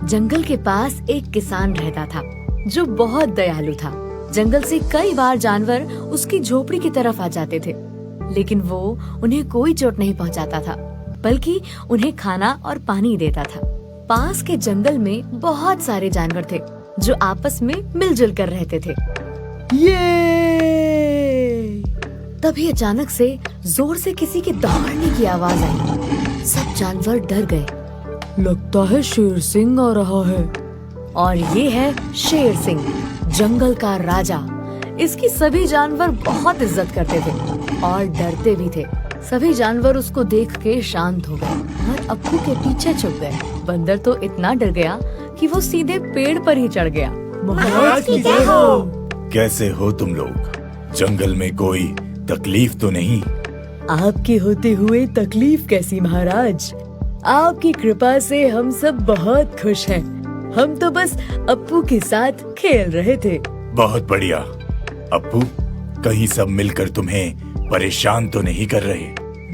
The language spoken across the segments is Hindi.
जंगल के पास एक किसान रहता था जो बहुत दयालु था। जंगल से कई बार जानवर उसकी झोपड़ी की तरफ आ जाते थे, लेकिन वो उन्हें कोई चोट नहीं पहुंचाता था, बल्कि उन्हें खाना और पानी देता था। पास के जंगल में बहुत सारे जानवर थे जो आपस में मिलजुल कर रहते थे। ये! तभी अचानक से जोर से किसी के दहाड़ने की आवाज आई। सब जानवर डर गए। लगता है शेर सिंह आ रहा है। और ये है शेर सिंह, जंगल का राजा। इसकी सभी जानवर बहुत इज्जत करते थे और डरते भी थे। सभी जानवर उसको देख के शांत हो गए और अप्पू के पीछे छुप गए। बंदर तो इतना डर गया कि वो सीधे पेड़ पर ही चढ़ गया। महाराज की जय हो। कैसे हो तुम लोग? जंगल में कोई तकलीफ तो नहीं? आपके होते हुए तकलीफ कैसी महाराज? आपकी कृपा से हम सब बहुत खुश हैं। हम तो बस अप्पू के साथ खेल रहे थे। बहुत बढ़िया। अप्पू, कहीं सब मिलकर तुम्हें परेशान तो नहीं कर रहे?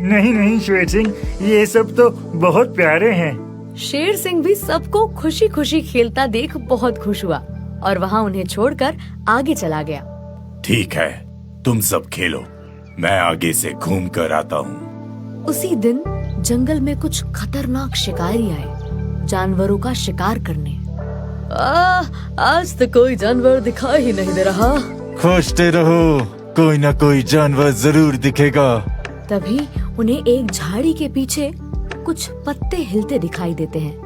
नहीं नहीं शेर सिंह, ये सब तो बहुत प्यारे हैं। शेर सिंह भी सबको खुशी खुशी खेलता देख बहुत खुश हुआ और वहाँ उन्हें छोड़कर आगे चला गया। ठीक है, तुम सब खेलो, मैं आगे से घूम कर आता हूँ। उसी दिन जंगल में कुछ खतरनाक शिकारी आए जानवरों का शिकार करने। आज तो कोई जानवर दिखाई ही नहीं दे रहा। खोजते रहो, कोई ना कोई जानवर जरूर दिखेगा। तभी उन्हें एक झाड़ी के पीछे कुछ पत्ते हिलते दिखाई देते हैं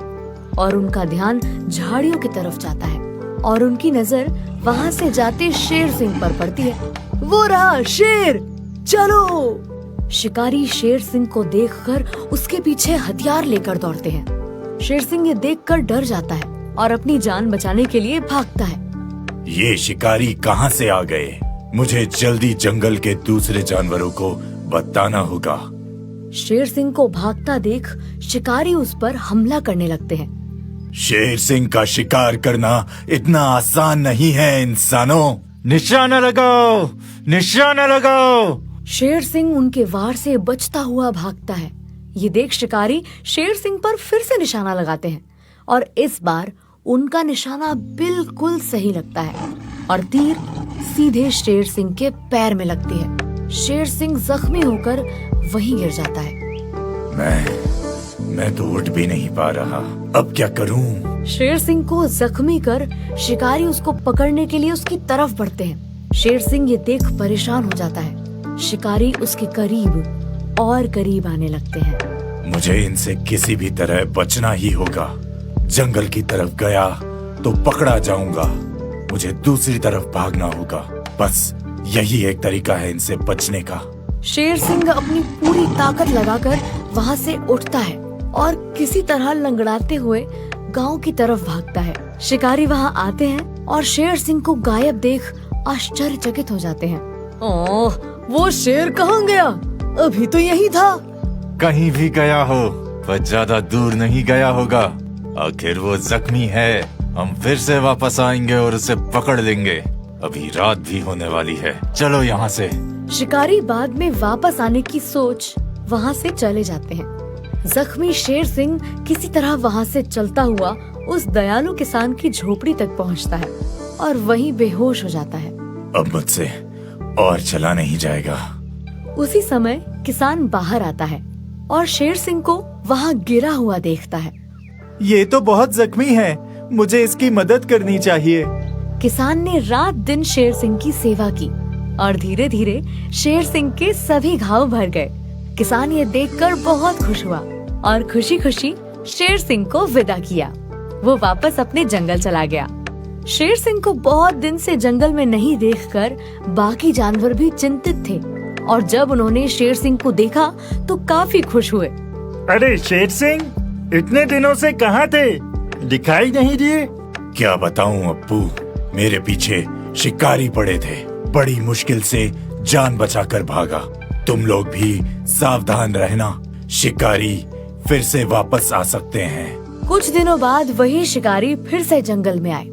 और उनका ध्यान झाड़ियों की तरफ जाता है और उनकी नजर वहाँ से जाते शेर सिंह पर पड़ती है। वो रहा शेर, चलो! शिकारी शेर सिंह को देखकर उसके पीछे हथियार लेकर दौड़ते हैं। शेर सिंह ये देखकर डर जाता है और अपनी जान बचाने के लिए भागता है। ये शिकारी कहाँ से आ गए? मुझे जल्दी जंगल के दूसरे जानवरों को बताना होगा। शेर सिंह को भागता देख शिकारी उस पर हमला करने लगते हैं। शेर सिंह का शिकार करना इतना आसान नहीं है इंसानों। निशाना लगाओ, निशाना लगाओ। शेर सिंह उनके वार से बचता हुआ भागता है। ये देख शिकारी शेर सिंह पर फिर से निशाना लगाते हैं और इस बार उनका निशाना बिल्कुल सही लगता है और तीर सीधे शेर सिंह के पैर में लगती है। शेर सिंह जख्मी होकर वहीं गिर जाता है। मैं तो उठ भी नहीं पा रहा, अब क्या करूं? शेर सिंह को जख्मी कर शिकारी उसको पकड़ने के लिए उसकी तरफ बढ़ते हैं। शेर सिंह ये देख परेशान हो जाता है। शिकारी उसके करीब और करीब आने लगते हैं। मुझे इनसे किसी भी तरह बचना ही होगा। जंगल की तरफ गया तो पकड़ा जाऊंगा। मुझे दूसरी तरफ भागना होगा। बस यही एक तरीका है इनसे बचने का। शेर सिंह अपनी पूरी ताकत लगाकर वहाँ से उठता है और किसी तरह लंगड़ाते हुए गांव की तरफ भागता है। शिकारी वहाँ आते हैं और शेर सिंह को गायब देख आश्चर्यचकित हो जाते हैं। ओह, वो शेर कहाँ गया? अभी तो यही था। कहीं भी गया हो, वह ज्यादा दूर नहीं गया होगा। आखिर वो जख्मी है। हम फिर से वापस आएंगे और उसे पकड़ लेंगे। अभी रात भी होने वाली है, चलो यहाँ से। शिकारी बाद में वापस आने की सोच वहाँ से चले जाते हैं। जख्मी शेर सिंह किसी तरह वहाँ से चलता हुआ उस दयालु किसान की झोपड़ी तक पहुँचता है और वहीं बेहोश हो जाता है। अब मुझसे और चला नहीं जाएगा। उसी समय किसान बाहर आता है और शेर सिंह को वहाँ गिरा हुआ देखता है। ये तो बहुत जख्मी है, मुझे इसकी मदद करनी चाहिए। किसान ने रात दिन शेर सिंह की सेवा की और धीरे धीरे शेर सिंह के सभी घाव भर गए। किसान ये देखकर बहुत खुश हुआ और खुशी खुशी शेर सिंह को विदा किया। वो वापस अपने जंगल चला गया। शेर सिंह को बहुत दिन से जंगल में नहीं देखकर बाकी जानवर भी चिंतित थे और जब उन्होंने शेर सिंह को देखा तो काफी खुश हुए। अरे शेर सिंह, इतने दिनों से कहाँ थे? दिखाई नहीं दिए। क्या बताऊं अप्पू, मेरे पीछे शिकारी पड़े थे। बड़ी मुश्किल से जान बचाकर भागा। तुम लोग भी सावधान रहना, शिकारी फिर से वापस आ सकते हैं। कुछ दिनों बाद वही शिकारी फिर से जंगल में आए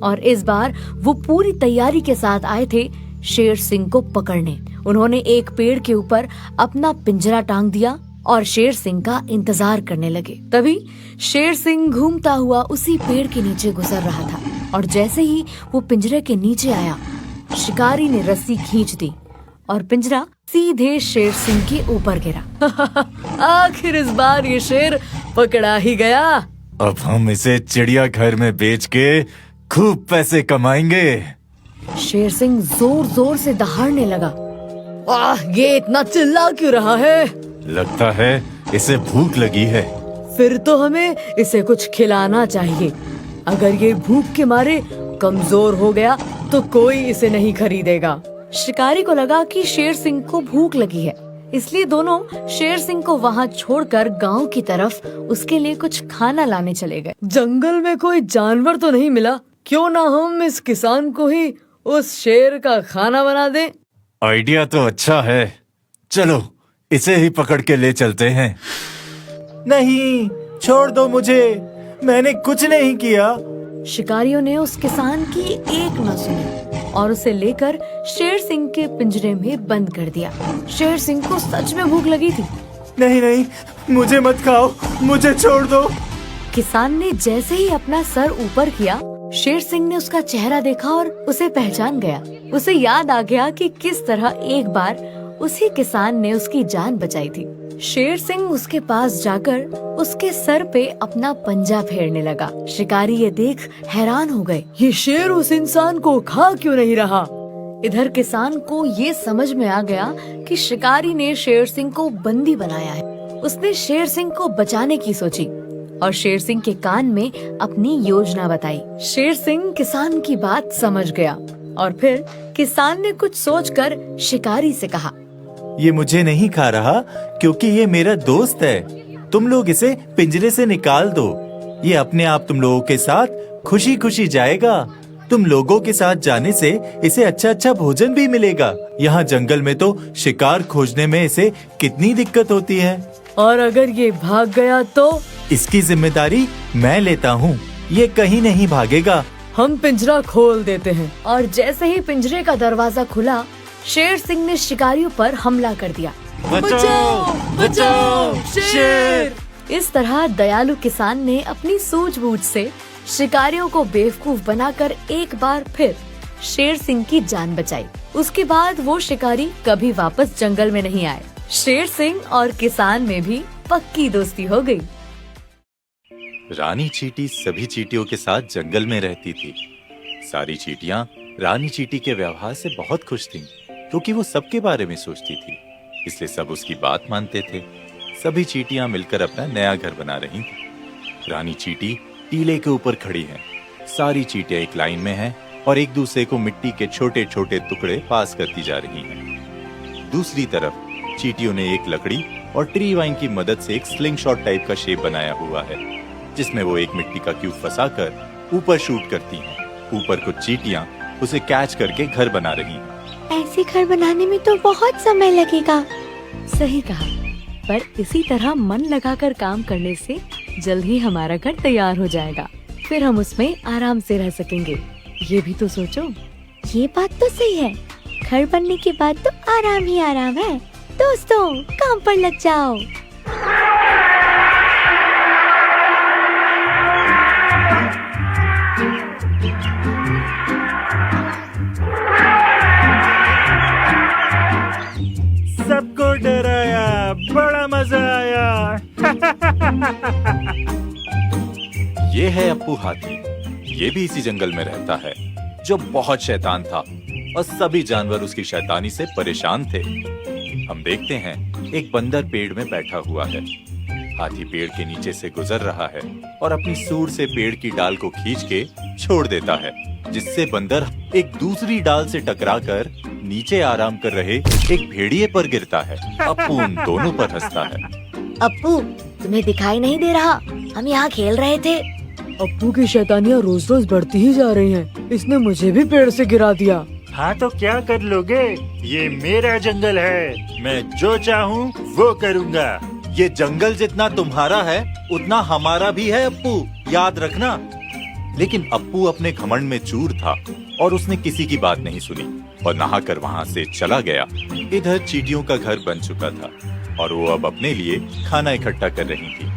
और इस बार वो पूरी तैयारी के साथ आए थे शेर सिंह को पकड़ने। उन्होंने एक पेड़ के ऊपर अपना पिंजरा टांग दिया और शेर सिंह का इंतजार करने लगे। तभी शेर सिंह घूमता हुआ उसी पेड़ के नीचे गुजर रहा था और जैसे ही वो पिंजरे के नीचे आया, शिकारी ने रस्सी खींच दी और पिंजरा सीधे शेर सिंह के ऊपर गिरा। आखिर इस बार ये शेर पकड़ा ही गया। अब हम इसे चिड़ियाघर में बेच के खूब पैसे कमाएंगे। शेर सिंह जोर जोर से दहाड़ने लगा। ये इतना चिल्ला क्यों रहा है? लगता है इसे भूख लगी है। फिर तो हमें इसे कुछ खिलाना चाहिए। अगर ये भूख के मारे कमजोर हो गया तो कोई इसे नहीं खरीदेगा। शिकारी को लगा कि शेर सिंह को भूख लगी है, इसलिए दोनों शेर सिंह को वहाँ छोड़कर गांव की तरफ उसके लिए कुछ खाना लाने चले गए। जंगल में कोई जानवर तो नहीं मिला, क्यों ना हम इस किसान को ही उस शेर का खाना बना दें। आइडिया तो अच्छा है, चलो इसे ही पकड़ के ले चलते हैं। नहीं, छोड़ दो मुझे, मैंने कुछ नहीं किया। शिकारियों ने उस किसान की एक न सुनी और उसे लेकर शेर सिंह के पिंजरे में बंद कर दिया। शेर सिंह को सच में भूख लगी थी। नहीं नहीं, मुझे मत खाओ, मुझे छोड़ दो। किसान ने जैसे ही अपना सर ऊपर किया, शेर सिंह ने उसका चेहरा देखा और उसे पहचान गया। उसे याद आ गया कि किस तरह एक बार उसी किसान ने उसकी जान बचाई थी। शेर सिंह उसके पास जाकर उसके सर पे अपना पंजा फेरने लगा। शिकारी ये देख हैरान हो गए, ये शेर उस इंसान को खा क्यों नहीं रहा? इधर किसान को ये समझ में आ गया कि शिकारी ने शेर सिंह को बंदी बनाया है। उसने शेर सिंह को बचाने की सोची और शेर सिंह के कान में अपनी योजना बताई। शेर सिंह किसान की बात समझ गया और फिर किसान ने कुछ सोचकर शिकारी से कहा, ये मुझे नहीं खा रहा क्योंकि ये मेरा दोस्त है। तुम लोग इसे पिंजरे से निकाल दो, ये अपने आप तुम लोगों के साथ खुशी खुशी जाएगा। तुम लोगों के साथ जाने से इसे अच्छा अच्छा भोजन भी मिलेगा। यहाँ जंगल में तो शिकार खोजने में इसे कितनी दिक्कत होती है। और अगर ये भाग गया तो? इसकी जिम्मेदारी मैं लेता हूँ, ये कहीं नहीं भागेगा। हम पिंजरा खोल देते हैं। और जैसे ही पिंजरे का दरवाजा खुला, शेर सिंह ने शिकारियों पर हमला कर दिया। बचाओ, बचाओ, शेर! इस तरह दयालु किसान ने अपनी सूझबूझ से शिकारियों को बेवकूफ बनाकर एक बार फिर शेर सिंह की जान बचाई। उसके बाद वो शिकारी कभी वापस जंगल में नहीं आए। शेर सिंह और किसान में भी पक्की दोस्ती हो गई। रानी चींटी सभी चींटियों के साथ जंगल में रहती थी। सारी चींटियां रानी चींटी के व्यवहार से बहुत खुश थीं, क्योंकि वो सबके बारे में सोचती थी, इसलिए सब उसकी बात मानते थे। सभी चींटियां मिलकर अपना नया घर बना रही थी। रानी चींटी टीले के ऊपर खड़ी है। सारी चींटियां एक लाइन में हैं और एक दूसरे को मिट्टी के छोटे छोटे टुकड़े पास करती जा रही हैं। दूसरी तरफ चींटियों ने एक लकड़ी और ट्री वाइन की मदद से एक स्लिंग शॉट टाइप का शेप बनाया हुआ है, जिसमें वो एक मिट्टी का क्यूब फंसाकर ऊपर शूट करती हैं। ऊपर कुछ चींटियां उसे कैच करके घर बना रही हैं। ऐसे घर बनाने में तो बहुत समय लगेगा। सही कहा, पर इसी तरह मन लगाकर काम करने से जल्द ही हमारा घर तैयार हो जाएगा। फिर हम उसमें आराम से रह सकेंगे। ये भी तो सोचो। ये बात तो सही है, घर बनने के बाद तो आराम ही आराम है। दोस्तों, काम पर लग जाओ। सबको डराया, बड़ा मजा आया। ये है अप्पू हाथी। ये भी इसी जंगल में रहता है, जो बहुत शैतान था और सभी जानवर उसकी शैतानी से परेशान थे। हम देखते हैं एक बंदर पेड़ में बैठा हुआ है। हाथी पेड़ के नीचे से गुजर रहा है और अपनी सूंड से पेड़ की डाल को खींच के छोड़ देता है, जिससे बंदर एक दूसरी डाल से टकराकर नीचे आराम कर रहे एक भेड़िए पर गिरता है। अप्पू उन दोनों पर हंसता है। अप्पू, तुम्हें दिखाई नहीं दे रहा? हम यहाँ खेल रहे थे। अप्पू की शैतानियाँ रोज रोज बढ़ती ही जा रही हैं। इसने मुझे भी पेड़ से गिरा दिया। हाँ तो क्या कर लोगे? ये मेरा जंगल है, मैं जो चाहूँ वो करूँगा। ये जंगल जितना तुम्हारा है उतना हमारा भी है अप्पू, याद रखना। लेकिन अप्पू अपने घमंड में चूर था और उसने किसी की बात नहीं सुनी और नहाकर वहाँ से चला गया। इधर चींटियों का घर बन चुका था और वो अब अपने लिए खाना इकट्ठा कर रही थी।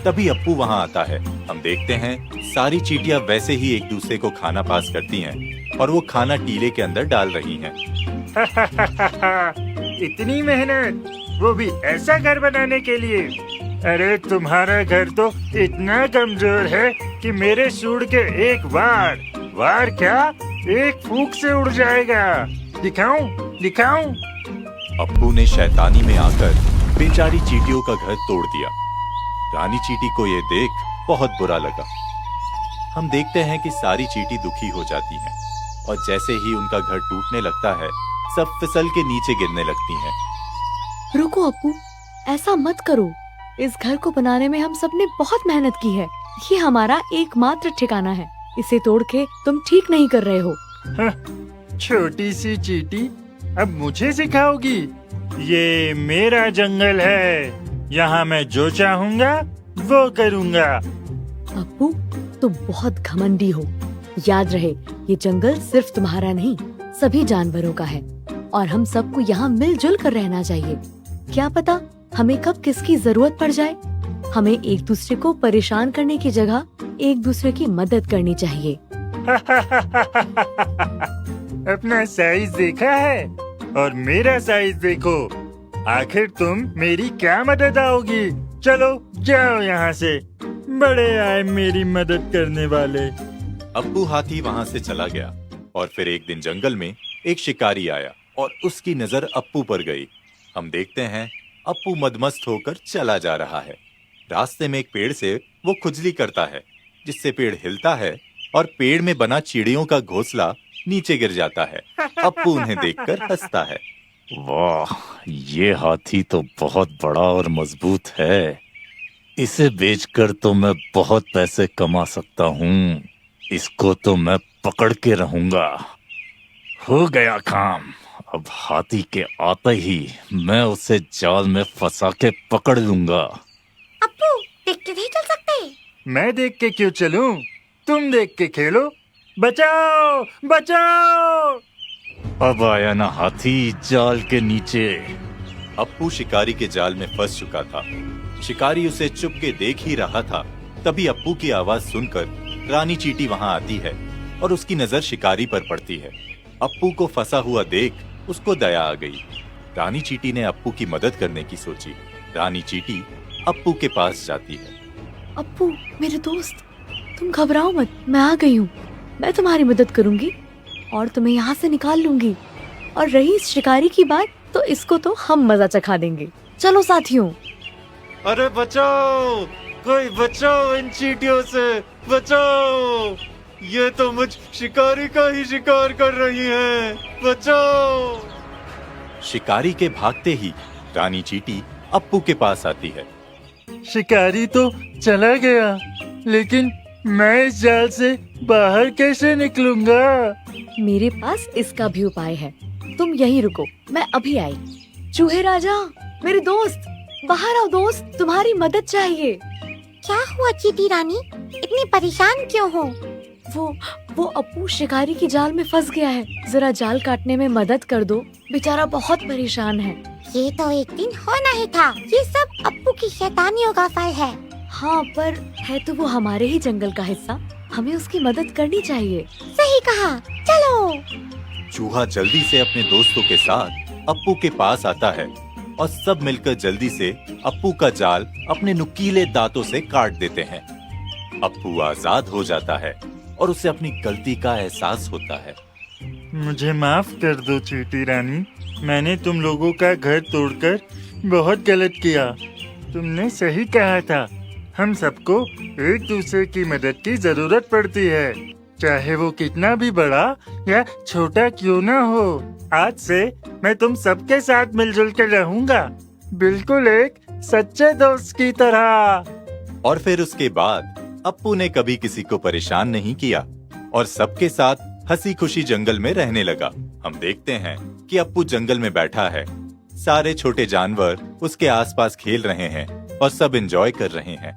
तभी अप्पू वहाँ आता है। हम देखते हैं सारी चींटियां वैसे ही एक दूसरे को खाना पास करती हैं और वो खाना टीले के अंदर डाल रही हैं। इतनी मेहनत, वो भी ऐसा घर बनाने के लिए। अरे तुम्हारा घर तो इतना कमजोर है कि मेरे सूंड के एक वार क्या, एक फूंक से उड़ जाएगा। दिखाऊं? अप्पू ने शैतानी में आकर बेचारी चींटियों का घर तोड़ दिया। रानी चींटी को ये देख बहुत बुरा लगा। हम देखते हैं कि सारी चींटी दुखी हो जाती हैं और जैसे ही उनका घर टूटने लगता है, सब फिसल के नीचे गिरने लगती हैं। रुको अप्पू, ऐसा मत करो। इस घर को बनाने में हम सबने बहुत मेहनत की है। ये हमारा एकमात्र ठिकाना है। इसे तोड़ के तुम ठीक नहीं कर रहे हो। छोटी सी चींटी, अब मुझे सिखाओगी? ये मेरा जंगल है, यहाँ मैं जो चाहूँगा वो करूँगा। अप्पू, तुम बहुत घमंडी हो। याद रहे, ये जंगल सिर्फ तुम्हारा नहीं, सभी जानवरों का है और हम सबको यहाँ मिलजुल कर रहना चाहिए। क्या पता हमें कब किसकी जरूरत पड़ जाए। हमें एक दूसरे को परेशान करने की जगह एक दूसरे की मदद करनी चाहिए। अपना साइज देखा है और मेरा साइज देखो। आखिर तुम मेरी क्या मदद आओगी? चलो जाओ यहाँ से। बड़े आए मेरी मदद करने वाले। अप्पू हाथी वहाँ से चला गया और फिर एक दिन जंगल में एक शिकारी आया और उसकी नजर अप्पू पर गई। हम देखते हैं अप्पू मदमस्त होकर चला जा रहा है। रास्ते में एक पेड़ से वो खुजली करता है, जिससे पेड़ हिलता है और पेड़ में बना चिड़ियों का घोंसला नीचे गिर जाता है। अप्पू उन्हें देखकर हंसता है। वाह, ये हाथी तो बहुत बड़ा और मजबूत है। इसे बेचकर तो मैं बहुत पैसे कमा सकता हूँ। इसको तो मैं पकड़ के रहूंगा। हो गया काम। अब हाथी के आते ही मैं उसे जाल में फंसा के पकड़ लूंगा। अप्पू, देख के नहीं चल सकते? मैं देख के क्यों चलूं? तुम देख के खेलो। बचाओ बचाओ! अब आया ना हाथी जाल के नीचे। अप्पू शिकारी के जाल में फंस चुका था। शिकारी उसे चुप के देख ही रहा था। तभी अप्पू की आवाज सुनकर रानी चींटी वहाँ आती है और उसकी नजर शिकारी पर पड़ती है। अप्पू को फंसा हुआ देख उसको दया आ गई। रानी चींटी ने अप्पू की मदद करने की सोची। रानी चींटी अप्पू के पास जाती है। अप्पू, मेरे दोस्त, तुम घबराओ मत, मैं आ गई हूँ। मैं तुम्हारी मदद करूँगी और तुम्हें यहाँ से निकाल लूंगी। और रही इस शिकारी की बात, तो इसको तो हम मजा चखा देंगे। चलो साथियों। अरे बचाओ, कोई बचाओ इन चींटियों से, बचाओ! ये तो मुझ शिकारी का ही शिकार कर रही हैं, बचाओ! शिकारी के भागते ही रानी चींटी अप्पू के पास आती है। शिकारी तो चला गया, लेकिन मैं इस जाल से बाहर कैसे निकलूंगा? मेरे पास इसका भी उपाय है। तुम यहीं रुको, मैं अभी आई। चूहे राजा, मेरे दोस्त, बाहर आओ दोस्त, तुम्हारी मदद चाहिए। क्या हुआ चींटी रानी, इतनी परेशान क्यों हो? वो अप्पू शिकारी की जाल में फंस गया है। जरा जाल काटने में मदद कर दो, बेचारा बहुत परेशान है। ये तो एक दिन होना ही था। ये सब अप्पू की शैतानियों का फल है। हाँ, पर है तो वो हमारे ही जंगल का हिस्सा। हमें उसकी मदद करनी चाहिए। सही कहा, चलो। चूहा जल्दी से अपने दोस्तों के साथ अप्पू के पास आता है और सब मिलकर जल्दी से अप्पू का जाल अपने नुकीले दांतों से काट देते हैं। अप्पू आजाद हो जाता है और उसे अपनी गलती का एहसास होता है। मुझे माफ कर दो चींटी रानी, मैंने तुम लोगों का घर तोड़कर बहुत गलत किया। तुमने सही कहा था, हम सबको एक दूसरे की मदद की जरूरत पड़ती है, चाहे वो कितना भी बड़ा या छोटा क्यों ना हो। आज से मैं तुम सबके साथ मिलजुल कर रहूंगा, बिल्कुल एक सच्चे दोस्त की तरह। और फिर उसके बाद अप्पू ने कभी किसी को परेशान नहीं किया और सबके साथ हंसी खुशी जंगल में रहने लगा। हम देखते हैं कि अप्पू जंगल में बैठा है। सारे छोटे जानवर उसके आसपास खेल रहे हैं और सब एंजॉय कर रहे हैं।